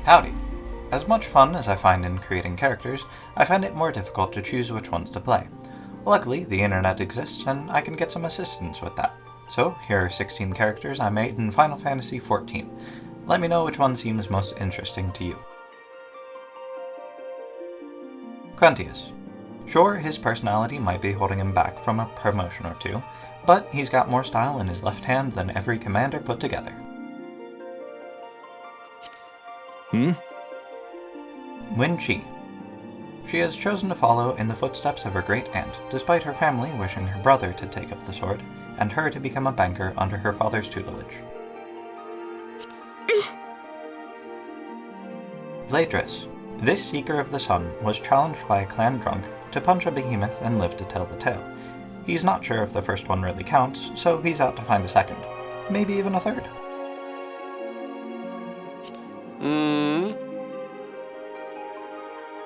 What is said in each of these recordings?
Howdy! As much fun as I find in creating characters, I find it more difficult to choose which ones to play. Luckily, the internet exists and I can get some assistance with that. So, here are 16 characters I made in Final Fantasy XIV. Let me know which one seems most interesting to you. Quintius. Sure, his personality might be holding him back from a promotion or two, but he's got more style in his left hand than every commander put together. Wen-Chi. She has chosen to follow in the footsteps of her great-aunt, despite her family wishing her brother to take up the sword, and her to become a banker under her father's tutelage. Vladris. This Seeker of the Sun was challenged by a clan drunk to punch a behemoth and live to tell the tale. He's not sure if the first one really counts, so he's out to find a second. Maybe even a third.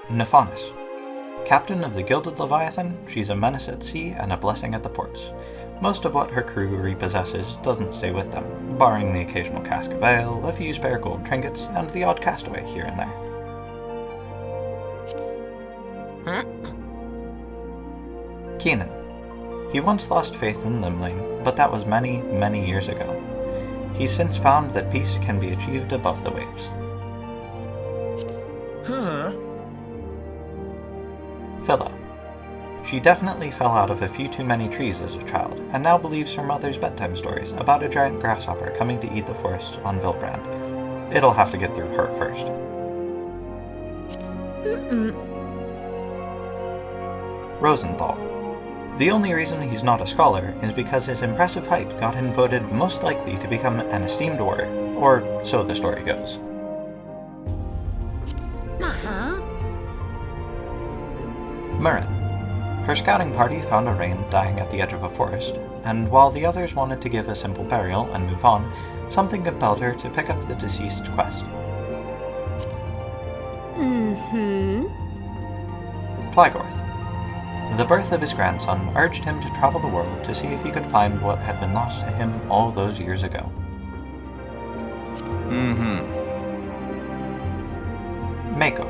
Nephanis. Captain of the Gilded Leviathan, she's a menace at sea and a blessing at the ports. Most of what her crew repossesses doesn't stay with them, barring the occasional cask of ale, a few spare gold trinkets, and the odd castaway here and there. Keenan. He once lost faith in Limlane, but that was many, many years ago. He's since found that peace can be achieved above the waves. Phila. She definitely fell out of a few too many trees as a child, and now believes her mother's bedtime stories about a giant grasshopper coming to eat the forest on Vilbrand. It'll have to get through her first. Rosenthal. The only reason he's not a scholar is because his impressive height got him voted most likely to become an esteemed warrior, or so the story goes. Murren. Her scouting party found a Rain dying at the edge of a forest, and while the others wanted to give a simple burial and move on, something compelled her to pick up the deceased's quest. Plygorth. The birth of his grandson urged him to travel the world to see if he could find what had been lost to him all those years ago. Mako.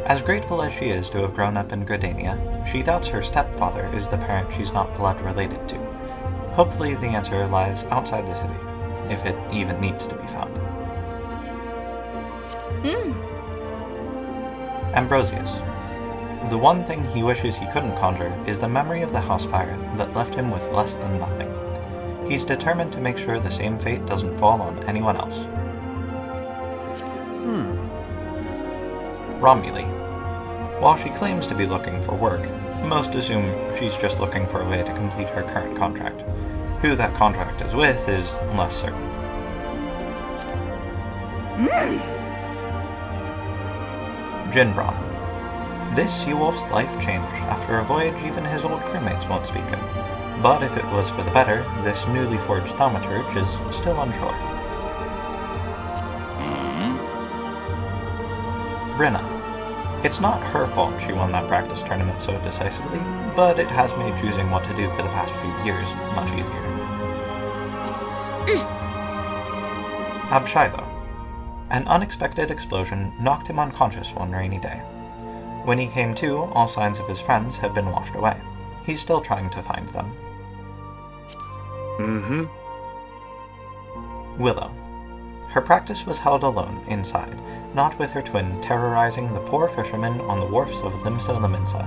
As grateful as she is to have grown up in Gridania, she doubts her stepfather is the parent she's not blood related to. Hopefully the answer lies outside the city, if it even needs to be found. Ambrosius. The one thing he wishes he couldn't conjure is the memory of the house fire that left him with less than nothing. He's determined to make sure the same fate doesn't fall on anyone else. Romuli. While she claims to be looking for work, most assume she's just looking for a way to complete her current contract. Who that contract is with is less certain. Jinbron. This sea-wolf's life changed after a voyage even his old crewmates won't speak of. But if it was for the better, this newly forged thaumaturge is still unsure. Brenna. It's not her fault she won that practice tournament so decisively, but it has made choosing what to do for the past few years much easier. Abshai, though. An unexpected explosion knocked him unconscious one rainy day. When he came to, all signs of his friends had been washed away. He's still trying to find them. Willow. Her practice was held alone, inside, not with her twin terrorizing the poor fishermen on the wharfs of Limsa Liminsa.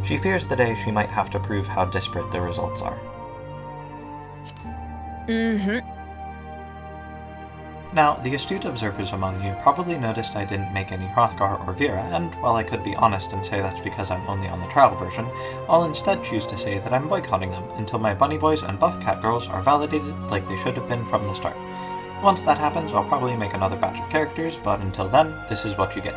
She fears the day she might have to prove how disparate the results are. Now, the astute observers among you probably noticed I didn't make any Hrothgar or Vera, and while I could be honest and say that's because I'm only on the trial version, I'll instead choose to say that I'm boycotting them until my bunny boys and buff cat girls are validated like they should have been from the start. Once that happens, I'll probably make another batch of characters, but until then, this is what you get.